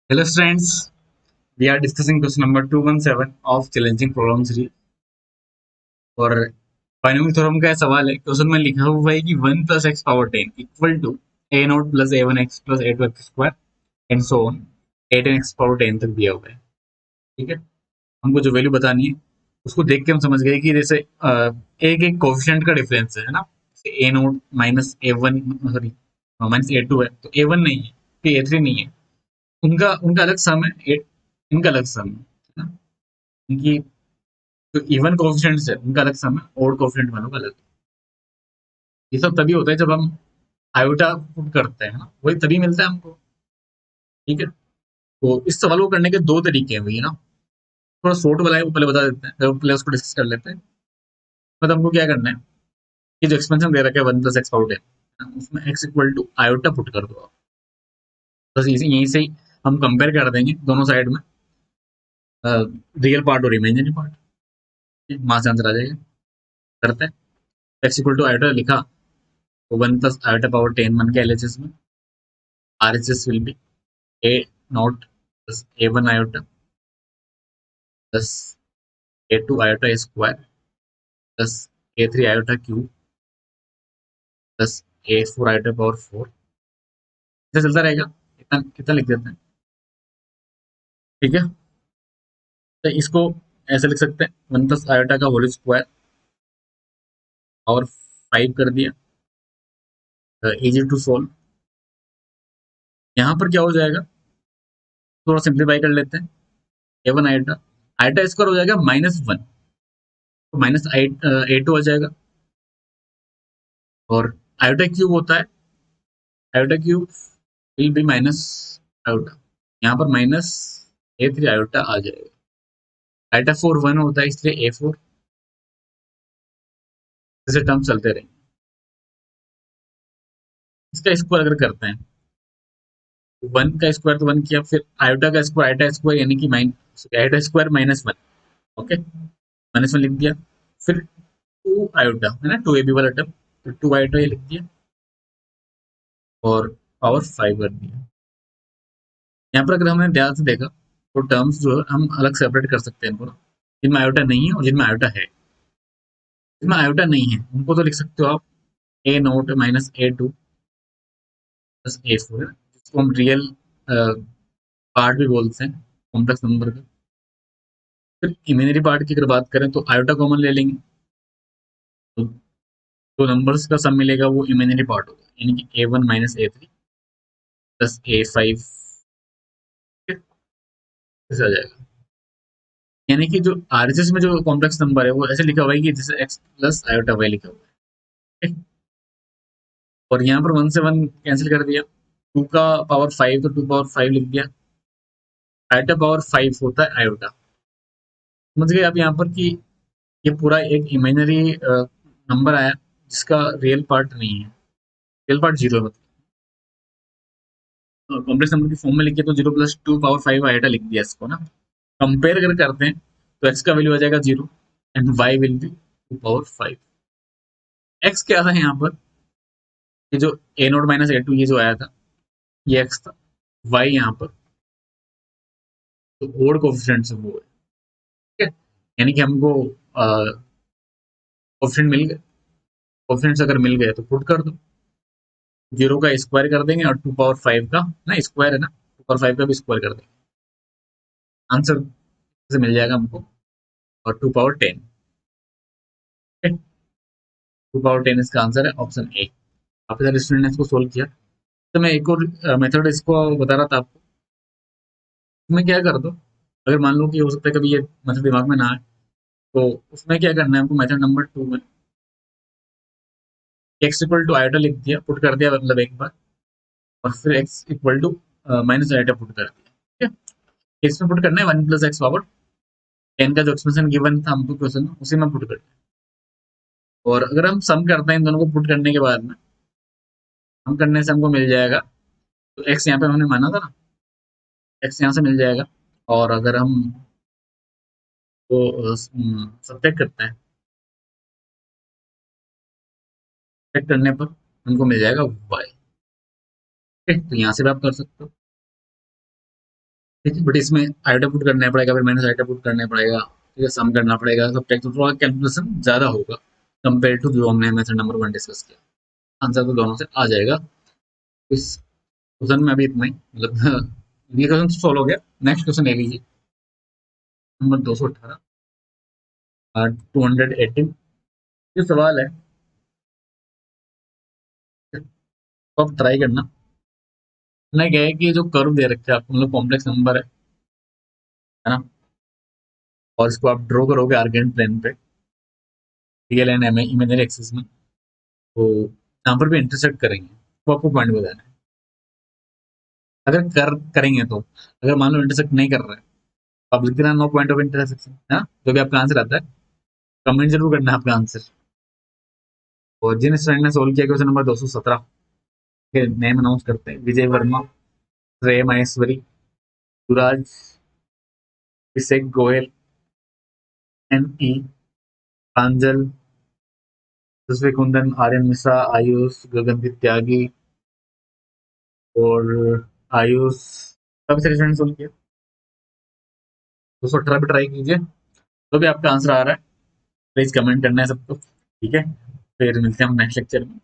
Hello students, we are discussing question number 217 of challenging problem series और binomial theorem का सवाल है। Question में लिखा हुआ है कि 1 plus x power 10 equal to a nought plus a1x plus a2x square and so on a 10x power 10 तक दिया हुआ है। ठीक है, हमको जो वैल्यू बतानी है उसको देख के हम समझ गए कि जैसे एक एक कोफिशिएंट का डिफरेंस है ना। a note minus a1 sorry minus a2 है तो a1 नहीं है फिर a3 नहीं है, उनका उनका अलग सम है, इनका अलग सम है ना। इनकी जो इवन कोफिशिएंट्स है उनका अलग सम है, ओड कोफिशिएंट वालों का अलग। ये सब तभी होता है जब हम आयोटा पुट करते हैं ना, वही तभी मिलता है हमको। ठीक है, तो इस सवाल को करने के दो तरीके हैं भैया ना। थोड़ा शॉर्ट वाला है वो पहले बता देते हैं, तो पहले उसको डिस्कस कर लेते हैं। मतलब हमको क्या करना है कि जो एक्सपेंशन दे रखा है 1 प्लस एक्स पावर 10 उसमें x equal to iota put कर दो आप। बस यहीं से ही हम कंपेयर कर देंगे दोनों साइड में, रियल पार्ट और इमेजिनरी पार्ट, वहां से आंसर आ जाएगा। करते हैं, एक्स इक्वल टू आयोटा लिखा तो 1 प्लस आयोटा पावर 10 बन के एलएचएस में RHS will be a naught plus a1 iota plus a2 iota square plus a3 iota cube plus a4 iota power 4। ऐसा चलता रहेगा, इतना कितना लिख देते हैं। ठीक है, तो इसको ऐसे लिख सकते हैं 1 प्लस आयोटा का होल स्क्वायर और 5 कर दिया, इजी टू सोल्व। यहाँ पर क्या हो जाएगा, थोड़ा सिंप्लीफाई कर लेते हैं। a1 आयोटा आयोटा स्क्वायर हो जाएगा -1, तो माइनस a2 आ जाएगा। और आयोटा क्यूब होता है, iota cube will be minus iota, यहाँ पर माइनस a3 आयोटा आ जाएगा। आयोटा 4 1 होता है इसलिए a4, जैसे टर्म चलते रहेंगे। इसका स्क्वायर अगर करते हैं, 1 का स्क्वायर तो 1 किया, फिर आयोटा का स्क्वायर आयोटा स्क्वायर यानी कि आयोटा स्क्वायर -1, ओके -1 लिख दिया। फिर 2 आयोटा है ना, 2ab वाला टर्म, तो 2 आयोटा ये लिख दिया और पावर 5 कर दिया। यहाँ पर अगर हमने ध्यान से देखा तो टर्म्स जो है हम अलग सेपरेट कर सकते हैं इनको ना, जिनमें आयोटा नहीं है और जिनमें आयोटा है। जिनमें आयोटा नहीं है उनको तो लिख सकते हो आप a note minus a2 plus a4, जिसको हम रियल पार्ट भी बोलते हैं कॉम्प्लेक्स नंबर का। फिर इमेजिनरी पार्ट की अगर बात करें तो आयोटा कॉमन ले लेंगे, तो जो नंबर्स का सम मिलेगा वो इमेजिनरी पार्ट होगा, यानी कि a1 minus a3 plus a5 ऐसे आ जाएगा। यानी कि जो आरएचएस में जो कॉम्प्लेक्स नंबर है वो ऐसे लिखा हुआ है कि जैसे x प्लस आयोटा वाई लिखा हुआ है। और यहाँ पर 1 से 1 कैंसिल कर दिया, 2 का पावर 5 तो 2 पावर 5 लिख दिया। आयोटा पावर 5 होता है आयोटा। समझ गए आप यहाँ पर कि ये पूरा एक इमेजिनरी नंबर आया जिसका रियल पार्ट नहीं है, रियल पार्ट जीरो है। मतलब कॉम्प्लेक्स नंबर की फॉर्म में लिखे तो 0 प्लस 2 पावर 5 आयोटा लिख दिया इसको ना। कंपेयर अगर करते हैं तो एक्स का वैल्यू आ जाएगा 0 and y will be 2 power 5। X क्या था यहाँ पर, ये जो a nought minus a two ये जो आया था ये एक्स था। वाई यहाँ पर तो ओड कोफिशिएंट से वो है। ठीक है, यानी कि हमको कोफिशिएंट मिल गए। कोफिशिएंट्स अगर मिल गए तो पुट कर दो, 0 का स्क्वायर कर देंगे और 2 पावर 5 का ना स्क्वायर है ना, 2 पावर 5 का भी स्क्वायर कर देंगे, आंसर से मिल जाएगा हमको। और 2 पावर 10, 2 पावर 10 इसका आंसर है ऑप्शन ए। काफी सारे स्टूडेंट ने इसको सोल्व किया। तो मैं एक और मेथड इसको बता रहा था आपको, उसमें क्या कर दो, अगर मान लो कि हो सकता है कभी ये मेथड दिमाग में ना आए, तो उसमें क्या करना है हमको, मेथड नंबर 2 में एक्स इक्वल टू आयोटा लिख दिया, पुट कर दिया मतलब एक बार, और फिर x equal to minus iota put कर दिया। ठीक है, इसमें पुट करना है 1 प्लस एक्स पावर 10 का जो एक्सप्रेशन गिवन था हमको क्वेश्चन में उसी में पुट करना है। और अगर हम सम करते हैं इन दोनों को पुट करने के बाद में, हम करने से हमको मिल जाएगा, तो एक्स यहाँ पे हमने माना था ना, एक्स यहाँ से मिल जाएगा। और अगर हम वो सब्ट्रैक्ट करते हैं, चेक करने पर हमको मिल जाएगा वाई। ठीक है, तो यहाँ से भी आप कर सकते हो। बट इसमें आइटा पुट करना पड़ेगा, फिर माइनस आइटा पुट करना पड़ेगा, ठीक है, सम करना पड़ेगा, सब टेक्स्ट तो थोड़ा कैलकुलेशन ज्यादा होगा कंपेयर टू जो हमने मेथड नंबर 1 डिस्कस किया। आंसर तो दोनों से आ जाएगा। इस क्वेश्चन में अभी इतना ही, मतलब ये क्वेश्चन सॉल्व हो गया। नेक्स्ट क्वेश्चन ले लीजिए, नंबर 218, 218। ये सवाल है, तो आप ट्राई करना। ना क्या है कि जो कर्व दे रखे हैं आपको, मतलब कॉम्प्लेक्स नंबर है ना, और इसको आप ड्रॉ करोगे आर्गेंट प्लेन पे, रियल एंड इमेजिनरी एक्सिस में, तो यहाँ पर भी इंटरसेक्ट करेंगे, तो आपको पॉइंट बताना है। अगर करेंगे तो, अगर मान लो इंटरसेक्ट नहीं कर रहा है, तो आप लिख देना नो पॉइंट ऑफ इंटरसेक्शन, है ना, जो भी आपका आंसर आता है। कमेंट जरूर करना है आपका आंसर। और जिन स्टूडेंट ने सोल्व किया क्वेश्चन नंबर 217 के नेम अनाउंस करते हैं: विजय वर्मा, श्रेय माहेश्वरी, सुराज, अभिषेक गोयल, एन ई, प्रांजल, तस्वीर कुंदन, आर्यन मिश्रा, आयुष, गगनदीप त्यागी और आयुष। काफी सारे स्टूडेंट सोल्व किया। 218 भी ट्राई कीजिए, तो भी आपका आंसर आ रहा है, प्लीज कमेंट करना है सबको, ठीक है। फिर मिलते हैं हम नेक्स्ट लेक्चर में।